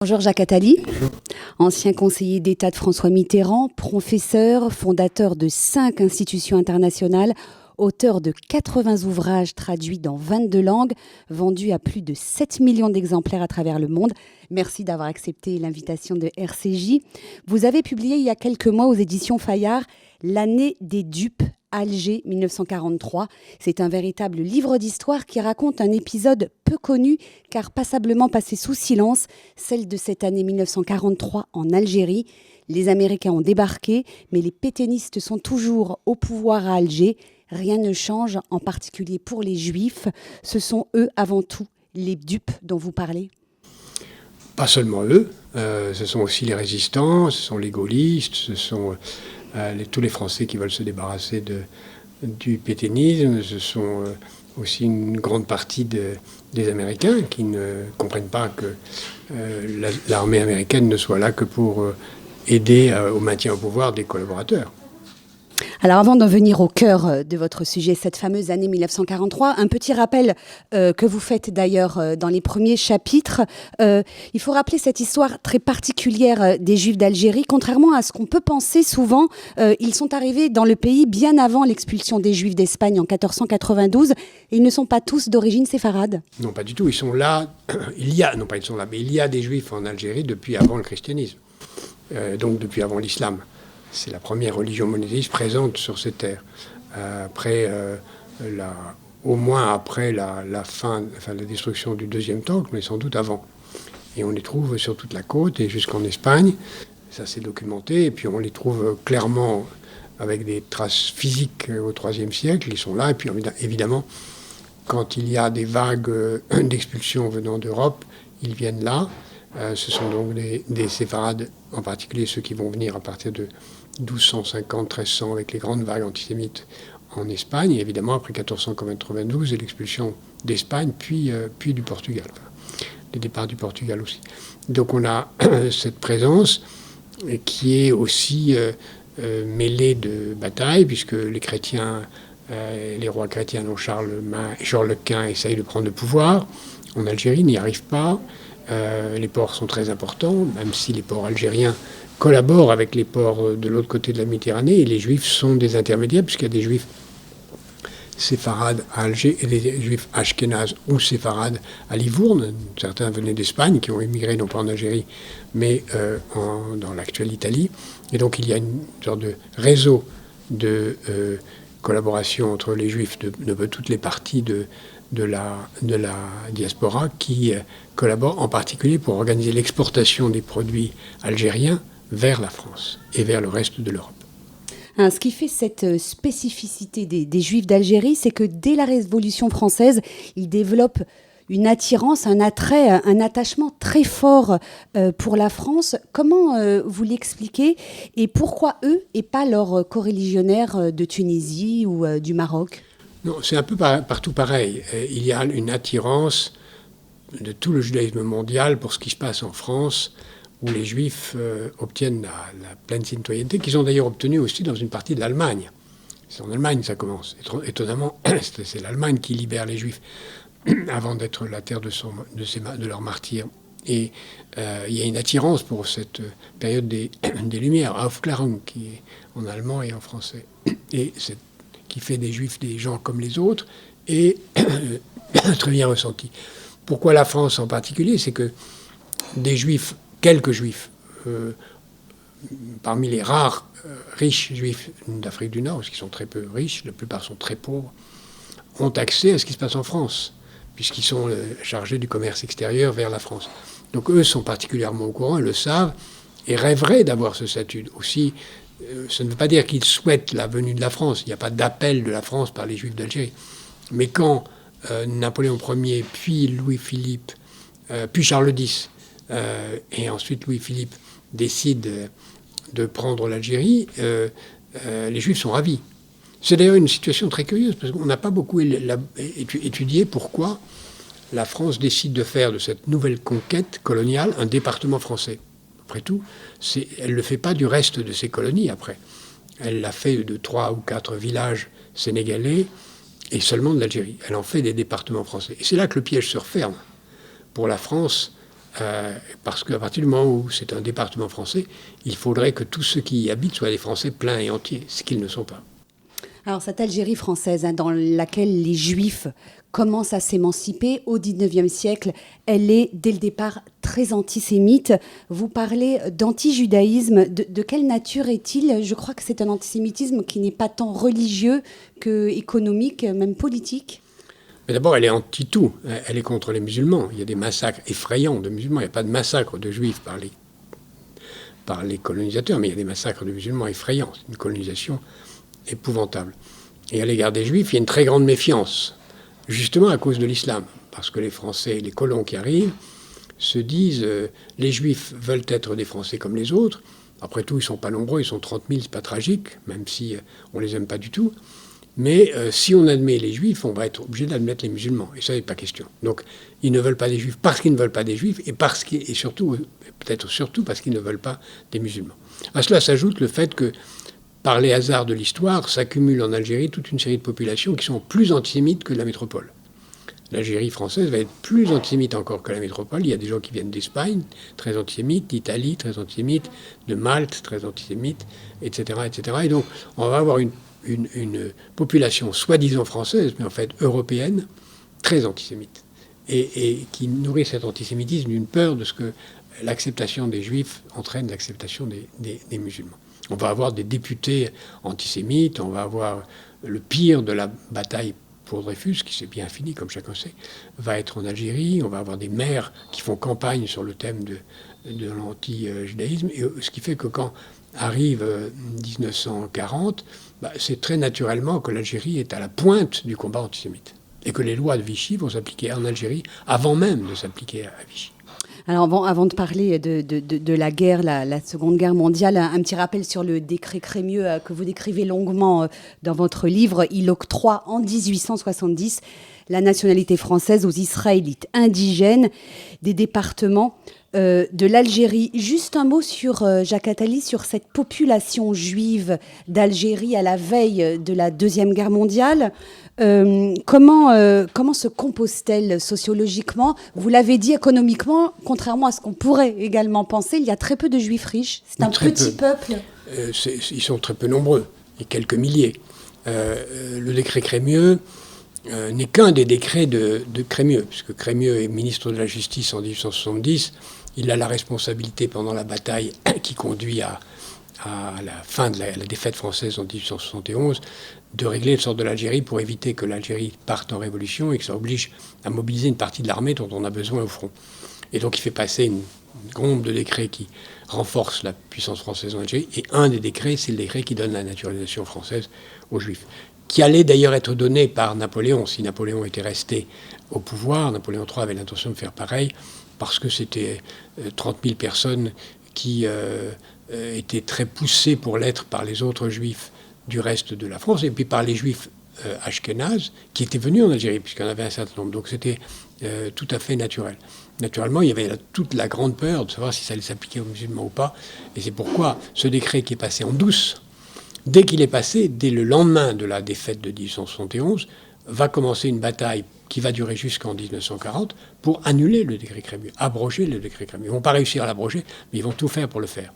Bonjour Jacques Attali, ancien conseiller d'État de François Mitterrand, professeur, fondateur de 5 institutions internationales, auteur de 80 ouvrages traduits dans 22 langues, vendus à plus de 7 millions d'exemplaires à travers le monde. Merci d'avoir accepté l'invitation de RCJ. Vous avez publié il y a quelques mois aux éditions Fayard « L'année des dupes ». Alger 1943. C'est un véritable livre d'histoire qui raconte un épisode peu connu car passablement passé sous silence, celle de cette année 1943 en Algérie. Les Américains ont débarqué, mais les pétainistes sont toujours au pouvoir à Alger. Rien ne change, en particulier pour les Juifs. Ce sont eux avant tout les dupes dont vous parlez. Pas seulement eux, ce sont aussi les résistants, ce sont les gaullistes, ce sont tous les Français qui veulent se débarrasser du pétainisme, ce sont aussi une grande partie des Américains qui ne comprennent pas que l'armée américaine ne soit là que pour aider au maintien au pouvoir des collaborateurs. Alors avant d'en venir au cœur de votre sujet, cette fameuse année 1943, un petit rappel que vous faites d'ailleurs dans les premiers chapitres. Il faut rappeler cette histoire très particulière des Juifs d'Algérie. Contrairement à ce qu'on peut penser souvent, ils sont arrivés dans le pays bien avant l'expulsion des Juifs d'Espagne en 1492 et ils ne sont pas tous d'origine séfarade. Non, pas du tout. Ils sont là. Il y a des Juifs en Algérie depuis avant le christianisme, donc depuis avant l'islam. C'est la première religion monothéiste présente sur ces terres. Au moins après la destruction du deuxième temple, mais sans doute avant. Et on les trouve sur toute la côte et jusqu'en Espagne. Ça s'est documenté. Et puis on les trouve clairement avec des traces physiques au IIIe siècle. Ils sont là. Et puis évidemment, quand il y a des vagues d'expulsion venant d'Europe, ils viennent là. Ce sont donc des séfarades, en particulier ceux qui vont venir à partir de 1250, 1300, avec les grandes vagues antisémites en Espagne, et évidemment après 1492 et l'expulsion d'Espagne, puis du Portugal, le départ du Portugal aussi. Donc on a cette présence qui est aussi mêlée de batailles, puisque les chrétiens, les rois chrétiens, dont Charles Quint, essayent de prendre le pouvoir. En Algérie, n'y arrivent pas. Les ports sont très importants, même si les ports algériens collaborent avec les ports de l'autre côté de la Méditerranée, et les Juifs sont des intermédiaires, puisqu'il y a des Juifs séfarades à Alger et des Juifs ashkénazes ou séfarades à Livourne. Certains venaient d'Espagne, qui ont émigré non pas en Algérie, mais dans l'actuelle Italie. Et donc il y a une sorte de réseau de collaboration entre les Juifs de toutes les parties de la diaspora qui collaborent en particulier pour organiser l'exportation des produits algériens vers la France et vers le reste de l'Europe. Ce qui fait cette spécificité des Juifs d'Algérie, c'est que dès la Révolution française, ils développent une attirance, un attrait, un attachement très fort pour la France. Comment vous l'expliquez et pourquoi eux et pas leurs coreligionnaires de Tunisie ou du Maroc ? Non, c'est un peu partout pareil. Il y a une attirance de tout le judaïsme mondial pour ce qui se passe en France, où les Juifs obtiennent la pleine citoyenneté, qu'ils ont d'ailleurs obtenue aussi dans une partie de l'Allemagne. C'est en Allemagne que ça commence. Étonnamment, c'est l'Allemagne qui libère les Juifs avant d'être la terre de leurs martyrs. Et il y a une attirance pour cette période des Lumières, Aufklärung, qui est en allemand et en français. Et qui fait des Juifs des gens comme les autres, et très bien ressenti. Pourquoi la France en particulier ? C'est que des Juifs, quelques Juifs, parmi les rares riches Juifs d'Afrique du Nord, parce qu'ils sont très peu riches, la plupart sont très pauvres, ont accès à ce qui se passe en France, puisqu'ils sont chargés du commerce extérieur vers la France. Donc eux sont particulièrement au courant, ils le savent, et rêveraient d'avoir ce statut. Aussi, ça ne veut pas dire qu'ils souhaitent la venue de la France. Il n'y a pas d'appel de la France par les Juifs d'Algérie. Mais quand Napoléon Ier, puis Louis-Philippe, puis Charles X, et ensuite Louis-Philippe décident de prendre l'Algérie, les Juifs sont ravis. C'est d'ailleurs une situation très curieuse, parce qu'on n'a pas beaucoup étudié pourquoi la France décide de faire de cette nouvelle conquête coloniale un département français. Après tout, elle ne le fait pas du reste de ses colonies après. Elle l'a fait de 3 ou 4 villages sénégalais et seulement de l'Algérie. Elle en fait des départements français. Et c'est là que le piège se referme pour la France parce qu'à partir du moment où c'est un département français, il faudrait que tous ceux qui y habitent soient des Français pleins et entiers, ce qu'ils ne sont pas. Alors cette Algérie française, dans laquelle les Juifs commencent à s'émanciper au XIXe siècle, elle est dès le départ très antisémite. Vous parlez d'antijudaïsme. De quelle nature est-il ? Je crois que c'est un antisémitisme qui n'est pas tant religieux qu'économique, même politique. Mais d'abord, elle est anti-tout. Elle est contre les musulmans. Il y a des massacres effrayants de musulmans. Il n'y a pas de massacre de juifs par les colonisateurs, mais il y a des massacres de musulmans effrayants. C'est une colonisation épouvantable. Et à l'égard des juifs, il y a une très grande méfiance, justement à cause de l'islam. Parce que les Français, les colons qui arrivent, se disent les juifs veulent être des Français comme les autres. Après tout, ils ne sont pas nombreux, ils sont 30 000, c'est pas tragique, même si on ne les aime pas du tout. Mais si on admet les juifs, on va être obligé d'admettre les musulmans. Et ça, n'est pas question. Donc, ils ne veulent pas des juifs parce qu'ils ne veulent pas des juifs et surtout, peut-être surtout parce qu'ils ne veulent pas des musulmans. À cela s'ajoute le fait que, par les hasards de l'histoire, s'accumule en Algérie toute une série de populations qui sont plus antisémites que la métropole. L'Algérie française va être plus antisémite encore que la métropole. Il y a des gens qui viennent d'Espagne, très antisémites, d'Italie, très antisémites, de Malte, très antisémites, etc., etc. Et donc, on va avoir une population soi-disant française, mais en fait européenne, très antisémite, et qui nourrit cet antisémitisme d'une peur de ce que l'acceptation des juifs entraîne l'acceptation des musulmans. On va avoir des députés antisémites, on va avoir le pire de la bataille pour Dreyfus, qui s'est bien fini, comme chacun sait, va être en Algérie. On va avoir des maires qui font campagne sur le thème de l'anti-judaïsme. Et ce qui fait que quand arrive 1940, c'est très naturellement que l'Algérie est à la pointe du combat antisémite. Et que les lois de Vichy vont s'appliquer en Algérie avant même de s'appliquer à Vichy. Alors avant de parler de la guerre, la Seconde Guerre mondiale, un petit rappel sur le décret Crémieux que vous décrivez longuement dans votre livre. Il octroie en 1870 la nationalité française aux Israélites indigènes des départements de l'Algérie. Juste un mot sur Jacques Attali, sur cette population juive d'Algérie à la veille de la Deuxième Guerre mondiale. Comment se compose-t-elle sociologiquement ? Vous l'avez dit, économiquement, contrairement à ce qu'on pourrait également penser, il y a très peu de juifs riches. C'est un petit peuple. Ils sont très peu nombreux, et quelques milliers. Le décret Crémieux n'est qu'un des décrets de Crémieux, puisque Crémieux est ministre de la Justice en 1870. Il a la responsabilité pendant la bataille qui conduit à la fin de la défaite française en 1871, de régler le sort de l'Algérie pour éviter que l'Algérie parte en révolution et que ça oblige à mobiliser une partie de l'armée dont on a besoin au front. Et donc il fait passer une trombe de décrets qui renforce la puissance française en Algérie. Et un des décrets, c'est le décret qui donne la naturalisation française aux Juifs, qui allait d'ailleurs être donné par Napoléon. Si Napoléon était resté au pouvoir, Napoléon III avait l'intention de faire pareil, parce que c'était 30 000 personnes qui étaient très poussées pour l'être par les autres Juifs du reste de la France, et puis par les Juifs ashkénazes qui étaient venus en Algérie, puisqu'il y en avait un certain nombre. Donc c'était tout à fait naturel. Naturellement, il y avait toute la grande peur de savoir si ça allait s'appliquer aux musulmans ou pas. Et c'est pourquoi ce décret qui est passé en douce, dès qu'il est passé, dès le lendemain de la défaite de 1871, va commencer une bataille qui va durer jusqu'en 1940 pour annuler le décret Crémieux, abroger le décret Crémieux. Ils ne vont pas réussir à l'abroger, mais ils vont tout faire pour le faire.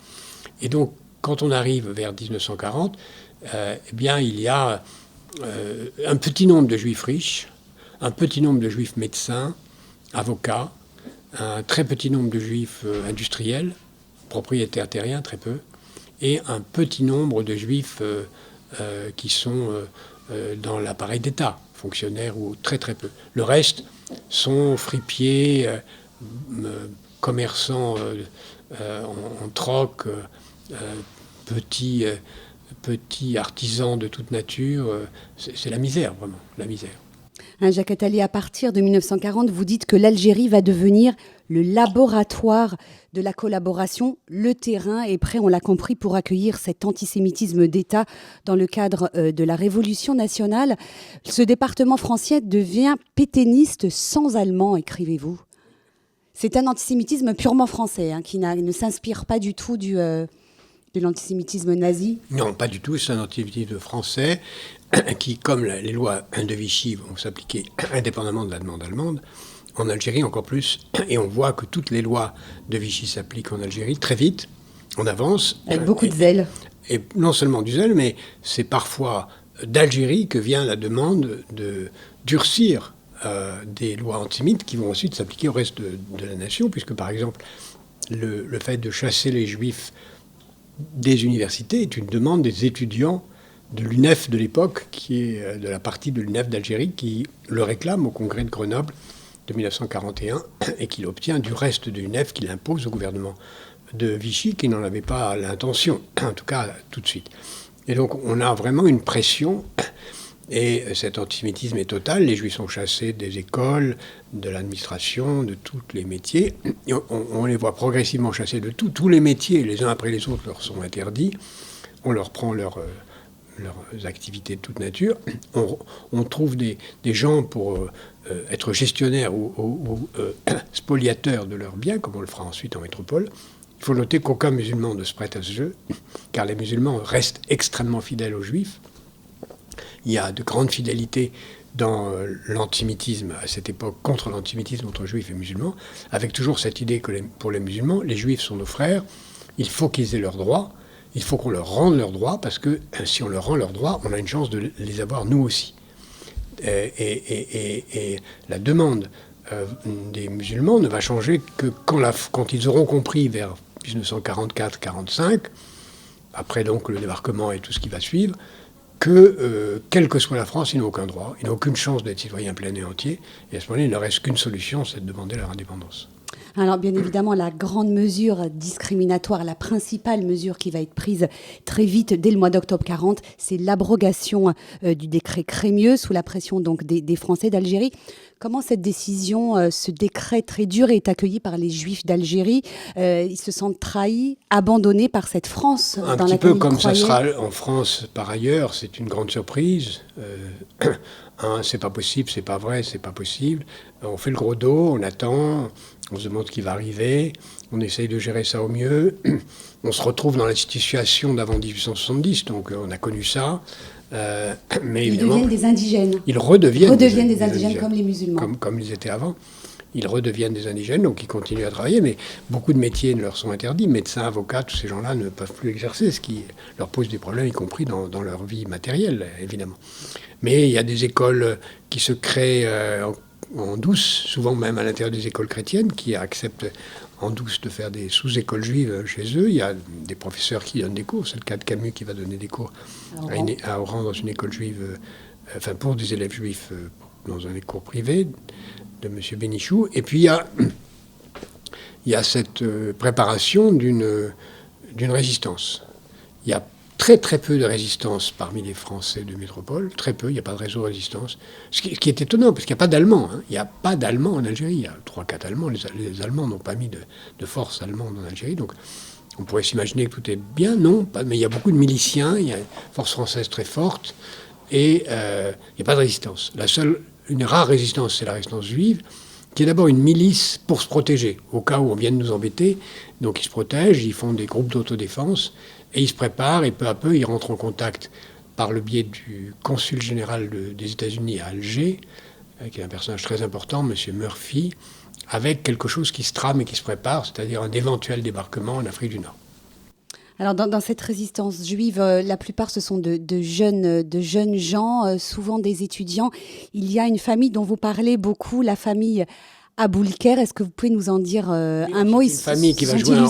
Et donc, quand on arrive vers 1940, eh bien, il y a un petit nombre de juifs riches, un petit nombre de juifs médecins, avocats, un très petit nombre de juifs industriels, propriétaires terriens, très peu, et un petit nombre de juifs qui sont dans l'appareil d'État, fonctionnaires ou très très peu. Le reste sont fripiers, commerçants en troc, petits artisans de toute nature. C'est la misère, vraiment, la misère. Jacques Attali, à partir de 1940, vous dites que l'Algérie va devenir le laboratoire de la collaboration. Le terrain est prêt, on l'a compris, pour accueillir cet antisémitisme d'État dans le cadre de la Révolution nationale. Ce département français devient pétainiste sans allemand, écrivez-vous. C'est un antisémitisme purement français, qui ne s'inspire pas du tout de l'antisémitisme nazi. Non, pas du tout. C'est un antisémitisme français qui, comme les lois de Vichy vont s'appliquer indépendamment de la demande allemande, en Algérie encore plus, et on voit que toutes les lois de Vichy s'appliquent en Algérie très vite, en avance. Avec beaucoup de zèle. Et non seulement du zèle, mais c'est parfois d'Algérie que vient la demande de durcir des lois antisémites qui vont ensuite s'appliquer au reste de la nation, puisque par exemple, le fait de chasser les juifs des universités est une demande des étudiants de l'UNEF de l'époque, qui est de la partie de l'UNEF d'Algérie, qui le réclame au congrès de Grenoble de 1941 et qu'il obtient du reste de l'UNEF, qu'il impose au gouvernement de Vichy, qui n'en avait pas l'intention, en tout cas tout de suite. Et donc on a vraiment une pression, et cet antisémitisme est total. Les juifs sont chassés des écoles, de l'administration, de tous les métiers. Et on les voit progressivement chassés de tous les métiers, les uns après les autres leur sont interdits. On leur prend leurs activités de toute nature. On trouve des gens pour être gestionnaires ou spoliateurs de leurs biens, comme on le fera ensuite en métropole. Il faut noter qu'aucun musulman ne se prête à ce jeu, car les musulmans restent extrêmement fidèles aux juifs. Il y a de grandes fidélités dans l'antisémitisme à cette époque, contre l'antisémitisme entre juifs et musulmans, avec toujours cette idée que pour les musulmans, les juifs sont nos frères, il faut qu'ils aient leurs droits, il faut qu'on leur rende leurs droits, parce que si on leur rend leurs droits, on a une chance de les avoir nous aussi. Et la demande des musulmans ne va changer que quand ils auront compris vers 1944-45, après donc le débarquement et tout ce qui va suivre, que quelle que soit la France, ils n'ont aucun droit, ils n'ont aucune chance d'être citoyens pleins et entiers, et à ce moment-là, il ne leur reste qu'une solution, c'est de demander leur indépendance. Alors bien évidemment, la grande mesure discriminatoire, la principale mesure qui va être prise très vite dès le mois d'octobre 40, c'est l'abrogation du décret Crémieux sous la pression donc des Français d'Algérie. Comment cette décision, ce décret très dur est accueilli par les Juifs d'Algérie? Ils se sentent trahis, abandonnés par cette France un dans petit laquelle peu ils comme croyaient. ça sera en France par ailleurs, c'est une grande surprise. C'est pas possible, c'est pas vrai, c'est pas possible. On fait le gros dos, on attend, on se demande ce qui va arriver, on essaye de gérer ça au mieux. On se retrouve dans la situation d'avant 1870, donc on a connu ça. Mais Ils évidemment, deviennent des indigènes. ils redeviennent des indigènes comme les musulmans. Comme ils étaient avant. Ils redeviennent des indigènes, donc ils continuent à travailler, mais beaucoup de métiers leur sont interdits. Médecins, avocats, tous ces gens-là ne peuvent plus exercer, ce qui leur pose des problèmes, y compris dans leur vie matérielle, évidemment. Mais il y a des écoles qui se créent en douce, souvent même à l'intérieur des écoles chrétiennes, qui acceptent en douce de faire des sous-écoles juives chez eux. Il y a des professeurs qui donnent des cours. C'est le cas de Camus qui va donner des cours à Oran dans une école juive, pour des élèves juifs dans un cours privé de M. Bénichou. Et puis il y a cette préparation d'une résistance. Il y a très très peu de résistance parmi les Français de métropole, très peu, il n'y a pas de réseau de résistance. Ce qui est étonnant, parce qu'il n'y a pas d'Allemands. Il n'y a pas d'Allemands en Algérie. Il y a 3-4 Allemands. Les Allemands n'ont pas mis de force allemande en Algérie. Donc on pourrait s'imaginer que tout est bien. Non, mais il y a beaucoup de miliciens, il y a une force française très forte, et il n'y a pas de résistance. Une rare résistance, c'est la résistance juive, qui est d'abord une milice pour se protéger, au cas où on vienne nous embêter. Donc ils se protègent, ils font des groupes d'autodéfense, et ils se préparent, et peu à peu, ils rentrent en contact par le biais du consul général des États-Unis à Alger, qui est un personnage très important, M. Murphy, avec quelque chose qui se trame et qui se prépare, c'est-à-dire un éventuel débarquement en Afrique du Nord. Alors dans cette résistance juive, la plupart ce sont de jeunes gens, souvent des étudiants. Il y a une famille dont vous parlez beaucoup, la famille Aboulker. Est-ce que vous pouvez nous en dire un mot? Une famille qui va jouer un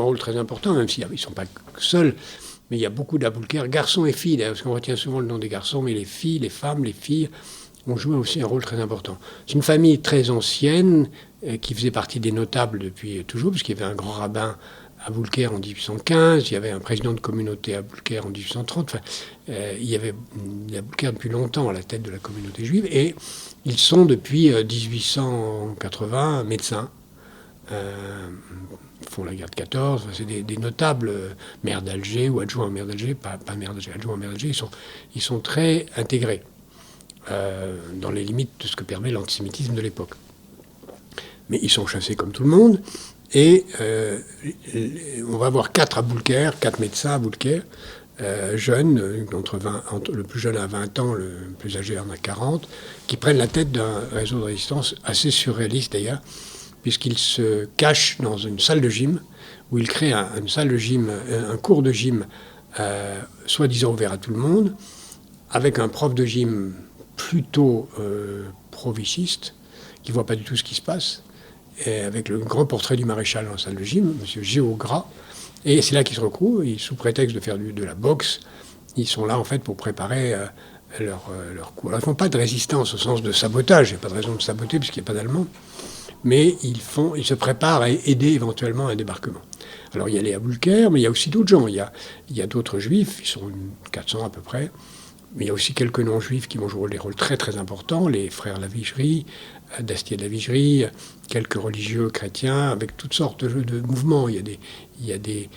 rôle très important, même s'ils ne sont pas seuls. Mais il y a beaucoup d'Aboulker, garçons et filles, parce qu'on retient souvent le nom des garçons, mais les filles, les femmes, les filles ont joué aussi un rôle très important. C'est une famille très ancienne, qui faisait partie des notables depuis toujours, parce qu'il y avait un grand rabbin Aboulker en 1815, il y avait un président de communauté Aboulker en 1830. Il y avait Aboulker depuis longtemps à la tête de la communauté juive, et ils sont depuis 1880 médecins. Font la guerre de 14, c'est des notables maires d'Alger ou adjoints au maire d'Alger, pas maire d'Alger, adjoints au maire d'Alger, ils sont très intégrés dans les limites de ce que permet l'antisémitisme de l'époque. Mais ils sont chassés comme tout le monde, et on va avoir 4 Aboulker, 4 médecins Aboulker, jeunes, le plus jeune a 20 ans, le plus âgé en a 40, qui prennent la tête d'un réseau de résistance assez surréaliste d'ailleurs, puisqu'ils se cachent dans une salle de gym, où ils créent une salle de gym, un cours de gym, soi-disant ouvert à tout le monde, avec un prof de gym plutôt pro-vichiste, qui ne voit pas du tout ce qui se passe, et avec le grand portrait du maréchal dans la salle de gym, M. Géogras. Et c'est là qu'ils se retrouvent, sous prétexte de faire de la boxe, ils sont là en fait pour préparer leur coup. Alors ils ne font pas de résistance au sens de sabotage, il n'y a pas de raison de saboter puisqu'il n'y a pas d'Allemands, mais ils se préparent à aider éventuellement un débarquement. Alors il y a les Aboulker, mais il y a aussi d'autres gens, il y a d'autres juifs, ils sont 400 à peu près, mais il y a aussi quelques non-juifs qui vont jouer des rôles très très importants, les frères Lavigerie, d'Astier de la Vigerie, quelques religieux chrétiens, avec toutes sortes de mouvements. Il y a des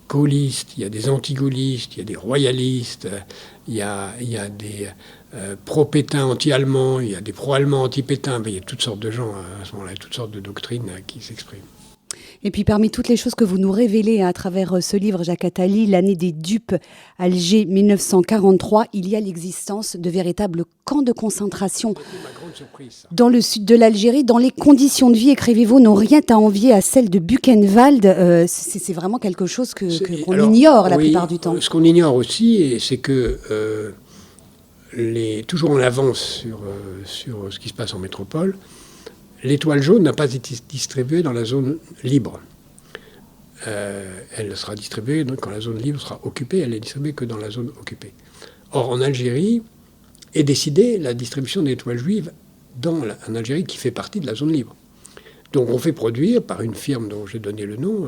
gaullistes, il y a des anti-gaullistes, il y a des royalistes, il y a des pro-Pétain anti-allemands, il y a des pro-allemands anti-Pétain. Il y a toutes sortes de gens à ce moment-là, toutes sortes de doctrines qui s'expriment. Et puis parmi toutes les choses que vous nous révélez à travers ce livre, Jacques Attali, L'année des dupes, Alger 1943, il y a l'existence de véritables camps de concentration dans le sud de l'Algérie, dans les conditions de vie, écrivez-vous, n'ont rien à envier à celles de Buchenwald. C'est vraiment quelque chose qu'on ignore la plupart du temps. Ce qu'on ignore aussi, c'est que toujours en avance sur ce qui se passe en métropole, l'étoile jaune n'a pas été distribuée dans la zone libre. Elle sera distribuée quand la zone libre sera occupée. Elle n'est distribuée que dans la zone occupée. Or, en Algérie est décidée la distribution des étoiles juives en Algérie qui fait partie de la zone libre. Donc on fait produire par une firme dont j'ai donné le nom,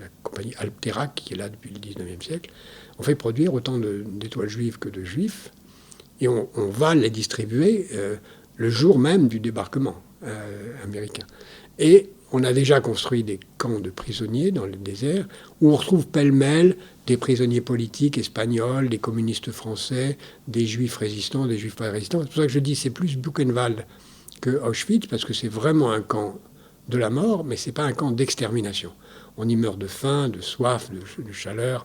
la compagnie Alpterak, qui est là depuis le 19e siècle, on fait produire autant d'étoiles juives que de juifs, et on va les distribuer le jour même du débarquement américain. Et on a déjà construit des camps de prisonniers dans le désert où on retrouve pêle-mêle des prisonniers politiques espagnols, des communistes français, des juifs résistants, des juifs pas résistants. C'est pour ça que je dis c'est plus Buchenwald que Auschwitz, parce que c'est vraiment un camp de la mort, mais c'est pas un camp d'extermination. On y meurt de faim, de soif, de chaleur,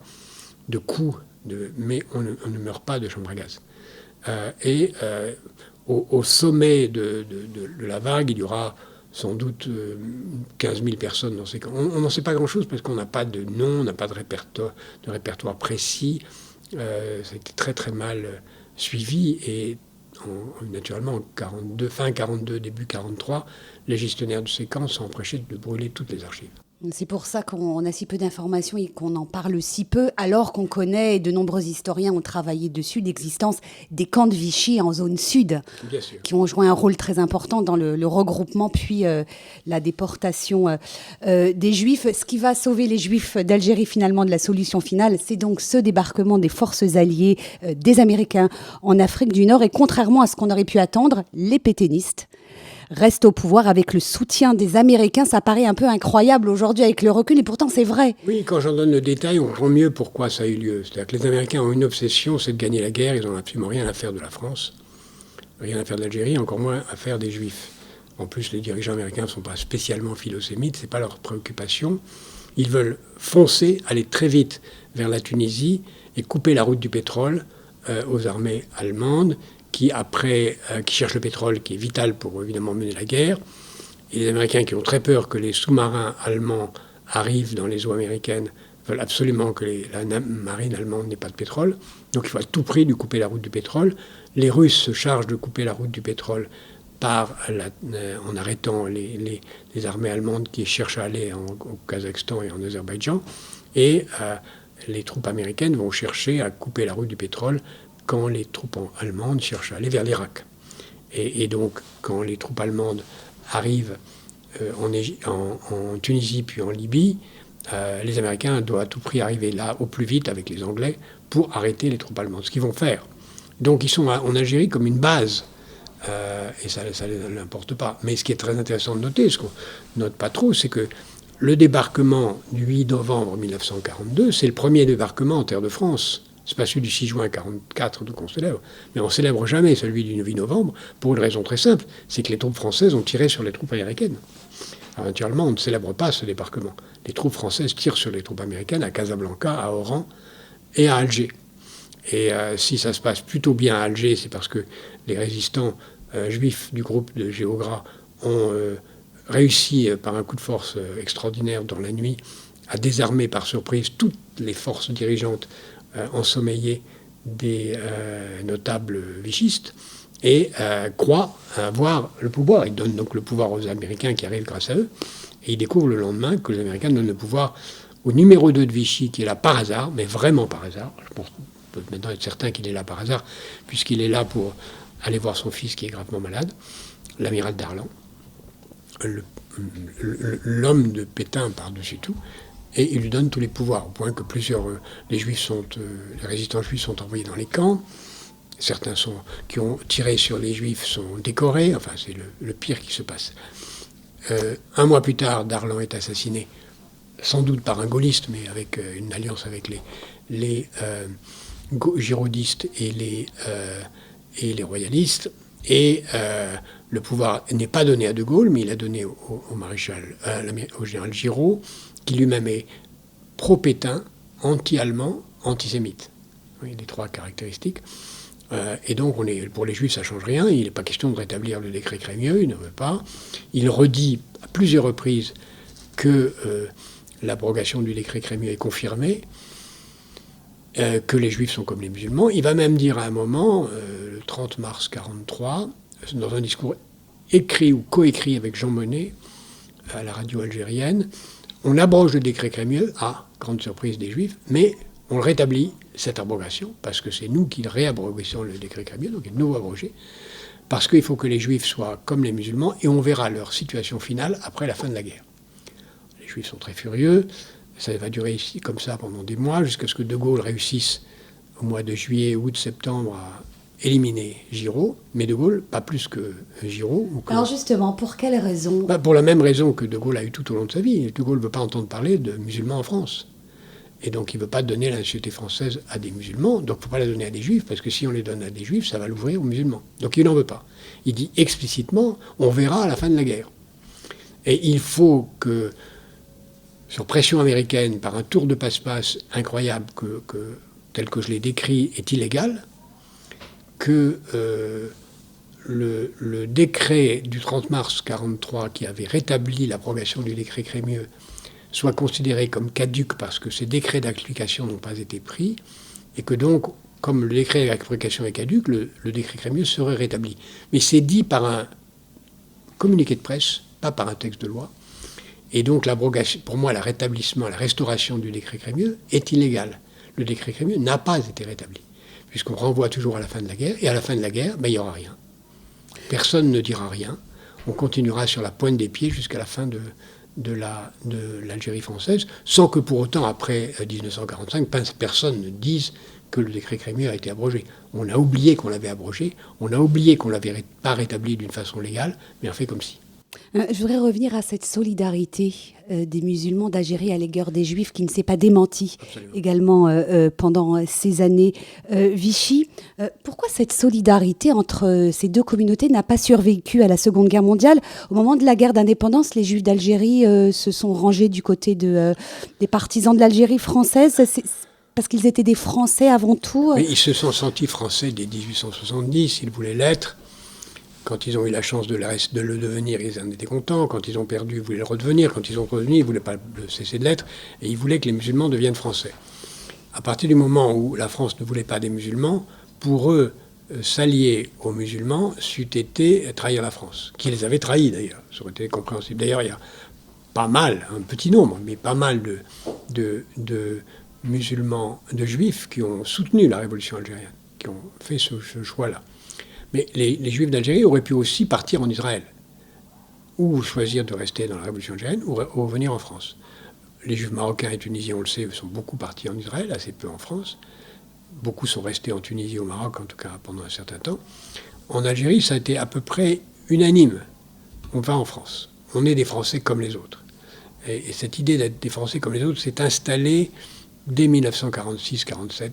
de coups, mais on ne meurt pas de chambre à gaz. Au sommet de la vague, il y aura sans doute 15 000 personnes dans ces camps. On n'en sait pas grand-chose parce qu'on n'a pas de nom, on n'a pas de répertoire précis. Ça a été très très mal suivi et naturellement, fin 42, début 43, les gestionnaires de ces camps sont empêchés de brûler toutes les archives. C'est pour ça qu'on a si peu d'informations et qu'on en parle si peu, alors qu'on connaît, et de nombreux historiens ont travaillé dessus, l'existence des camps de Vichy en zone sud, qui ont joué un rôle très important dans le regroupement puis la déportation des Juifs. Ce qui va sauver les Juifs d'Algérie finalement de la solution finale, c'est donc ce débarquement des forces alliées des Américains en Afrique du Nord. Et contrairement à ce qu'on aurait pu attendre, les pétainistes restent au pouvoir avec le soutien des Américains. Ça paraît un peu incroyable aujourd'hui avec le recul, et pourtant c'est vrai. Oui, quand j'en donne le détail, on comprend mieux pourquoi ça a eu lieu. C'est-à-dire que les Américains ont une obsession, c'est de gagner la guerre. Ils n'ont absolument rien à faire de la France, rien à faire de l'Algérie, encore moins à faire des Juifs. En plus, les dirigeants américains ne sont pas spécialement philosémites, ce n'est pas leur préoccupation. Ils veulent foncer, aller très vite vers la Tunisie et couper la route du pétrole aux armées allemandes, qui cherchent le pétrole, qui est vital pour évidemment mener la guerre. Et les Américains qui ont très peur que les sous-marins allemands arrivent dans les eaux américaines veulent absolument que la marine allemande n'ait pas de pétrole. Donc il faut à tout prix lui couper la route du pétrole. Les Russes se chargent de couper la route du pétrole en arrêtant les armées allemandes qui cherchent à aller au Kazakhstan et en Azerbaïdjan. Et les troupes américaines vont chercher à couper la route du pétrole quand les troupes allemandes cherchent à aller vers l'Irak. Et donc, quand les troupes allemandes arrivent en Tunisie puis en Libye, les Américains doivent à tout prix arriver là au plus vite avec les Anglais pour arrêter les troupes allemandes, ce qu'ils vont faire. Donc ils sont en Algérie comme une base, et ça ne l'importe pas. Mais ce qui est très intéressant de noter, ce qu'on note pas trop, c'est que le débarquement du 8 novembre 1942, c'est le premier débarquement en terre de France. C'est pas celui du 6 juin 1944 qu'on célèbre, mais on ne célèbre jamais celui du 8 novembre pour une raison très simple, c'est que les troupes françaises ont tiré sur les troupes américaines. Alors, naturellement, on ne célèbre pas ce débarquement. Les troupes françaises tirent sur les troupes américaines à Casablanca, à Oran et à Alger. Et si ça se passe plutôt bien à Alger, c'est parce que les résistants juifs du groupe de Géogras ont réussi par un coup de force extraordinaire dans la nuit à désarmer par surprise toutes les forces dirigeantes ensommeillées des notables vichistes et croient avoir le pouvoir. Ils donnent donc le pouvoir aux Américains qui arrivent grâce à eux. Et ils découvrent le lendemain que les Américains donnent le pouvoir au numéro 2 de Vichy, qui est là par hasard, mais vraiment par hasard. Je pense qu'on peut maintenant être certain qu'il est là par hasard, puisqu'il est là pour aller voir son fils qui est gravement malade, l'amiral Darlan, l'homme de Pétain par-dessus tout, et il lui donne tous les pouvoirs, au point que les résistants juifs sont envoyés dans les camps. Certains qui ont tiré sur les Juifs sont décorés. Enfin, c'est le pire qui se passe. Un mois plus tard, Darlan est assassiné, sans doute par un gaulliste, mais avec une alliance avec les girodistes et les royalistes. Et le pouvoir n'est pas donné à De Gaulle, mais il est donné au général Giraud, qui lui-même est pro-Pétain, anti-allemand, antisémite. Il y a les trois caractéristiques. Et donc, pour les Juifs, ça ne change rien. Il n'est pas question de rétablir le décret Crémieux, il ne veut pas. Il redit à plusieurs reprises que l'abrogation du décret Crémieux est confirmée, que les Juifs sont comme les musulmans. Il va même dire à un moment, le 30 mars 1943, dans un discours écrit ou coécrit avec Jean Monnet, à la radio algérienne, on abroge le décret Crémieux, grande surprise des Juifs, mais on le rétablit, cette abrogation, parce que c'est nous qui réabrogons le décret Crémieux, donc il est de nouveau abrogé, parce qu'il faut que les Juifs soient comme les musulmans, et on verra leur situation finale après la fin de la guerre. Les Juifs sont très furieux, ça va durer ici comme ça pendant des mois, jusqu'à ce que De Gaulle réussisse, au mois de juillet, août, septembre, à éliminer Giraud, mais De Gaulle, pas plus que Giraud. Alors justement, pour quelle raison ? Pour la même raison que De Gaulle a eu tout au long de sa vie. De Gaulle ne veut pas entendre parler de musulmans en France. Et donc, il ne veut pas donner la nationalité française à des musulmans. Donc, il ne faut pas la donner à des juifs, parce que si on les donne à des juifs, ça va l'ouvrir aux musulmans. Donc, il n'en veut pas. Il dit explicitement, on verra à la fin de la guerre. Et il faut que, sur pression américaine, par un tour de passe-passe incroyable, tel que je l'ai décrit, est illégal, que le décret du 30 mars 1943, qui avait rétabli l'abrogation du décret Crémieux, soit considéré comme caduc parce que ces décrets d'application n'ont pas été pris, et que donc, comme le décret d'application est caduc, le décret Crémieux serait rétabli. Mais c'est dit par un communiqué de presse, pas par un texte de loi. Et donc l'abrogation, pour moi, la restauration du décret Crémieux est illégale. Le décret Crémieux n'a pas été rétabli, puisqu'on renvoie toujours à la fin de la guerre, et à la fin de la guerre, il n'y aura rien. Personne ne dira rien. On continuera sur la pointe des pieds jusqu'à la fin de l'Algérie française, sans que pour autant, après 1945, personne ne dise que le décret Crémieux a été abrogé. On a oublié qu'on l'avait abrogé, on a oublié qu'on ne l'avait pas rétabli d'une façon légale, mais on fait comme si. Je voudrais revenir à cette solidarité des musulmans d'Algérie à l'égard des Juifs qui ne s'est pas démentie également pendant ces années Vichy. Pourquoi cette solidarité entre ces deux communautés n'a pas survécu à la Seconde Guerre mondiale ? Au moment de la guerre d'indépendance, les Juifs d'Algérie se sont rangés du côté des partisans de l'Algérie française. Parce qu'ils étaient des Français avant tout. Mais ils se sont sentis français dès 1870, ils voulaient l'être. Quand ils ont eu la chance de le devenir, ils en étaient contents. Quand ils ont perdu, ils voulaient le redevenir. Quand ils ont revenu, ils ne voulaient pas le cesser de l'être. Et ils voulaient que les musulmans deviennent français. À partir du moment où la France ne voulait pas des musulmans, pour eux, s'allier aux musulmans, c'eût été trahir la France. Qui les avait trahis, d'ailleurs. Ça aurait été compréhensible. D'ailleurs, il y a pas mal, un petit nombre, mais pas mal de musulmans, de juifs qui ont soutenu la révolution algérienne, qui ont fait ce choix-là. Mais les Juifs d'Algérie auraient pu aussi partir en Israël, ou choisir de rester dans la révolution algérienne, ou revenir en France. Les Juifs marocains et tunisiens, on le sait, sont beaucoup partis en Israël, assez peu en France. Beaucoup sont restés en Tunisie, au Maroc, en tout cas pendant un certain temps. En Algérie, ça a été à peu près unanime. On va en France. On est des Français comme les autres. Et cette idée d'être des Français comme les autres s'est installée dès 1946-47.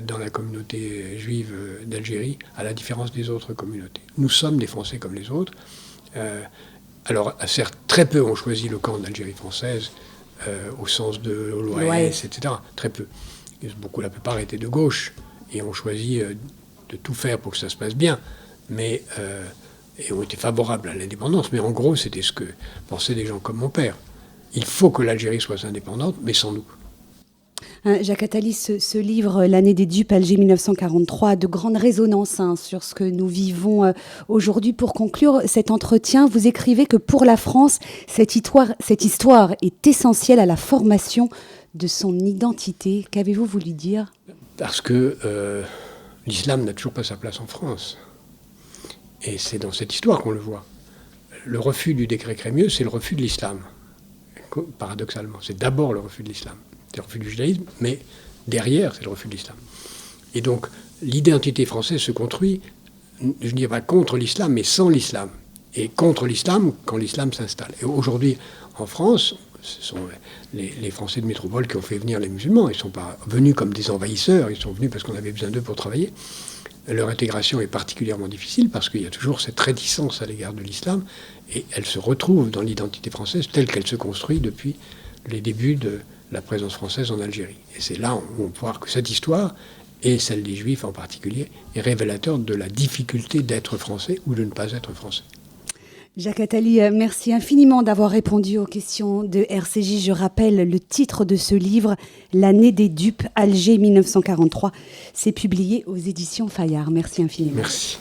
Dans la communauté juive d'Algérie, à la différence des autres communautés. Nous sommes des Français comme les autres. Alors, certes, très peu ont choisi le camp d'Algérie française, au sens de l'OAS, etc. Très peu. La plupart étaient de gauche. et ont choisi de tout faire pour que ça se passe bien, mais et ont été favorables à l'indépendance. Mais en gros, c'était ce que pensaient des gens comme mon père. Il faut que l'Algérie soit indépendante, mais sans nous. Jacques Attali, ce livre, L'année des dupes, Alger 1943, a de grandes résonances sur ce que nous vivons aujourd'hui. Pour conclure cet entretien, vous écrivez que pour la France, cette histoire est essentielle à la formation de son identité. Qu'avez-vous voulu dire ? Parce que l'islam n'a toujours pas sa place en France. Et c'est dans cette histoire qu'on le voit. Le refus du décret Crémieux, c'est le refus de l'islam. Paradoxalement, c'est d'abord le refus de l'islam. C'est le refus du judaïsme, mais derrière, c'est le refus de l'islam. Et donc, l'identité française se construit, je ne dirais pas contre l'islam, mais sans l'islam. Et contre l'islam, quand l'islam s'installe. Et aujourd'hui, en France, ce sont les Français de métropole qui ont fait venir les musulmans. Ils ne sont pas venus comme des envahisseurs, ils sont venus parce qu'on avait besoin d'eux pour travailler. Leur intégration est particulièrement difficile parce qu'il y a toujours cette réticence à l'égard de l'islam et elle se retrouve dans l'identité française telle qu'elle se construit depuis les débuts de la présence française en Algérie. Et c'est là où on peut voir que cette histoire, et celle des Juifs en particulier, est révélateur de la difficulté d'être français ou de ne pas être français. Jacques Attali, merci infiniment d'avoir répondu aux questions de RCJ. Je rappelle le titre de ce livre, L'année des dupes, Alger 1943. C'est publié aux éditions Fayard. Merci infiniment. Merci.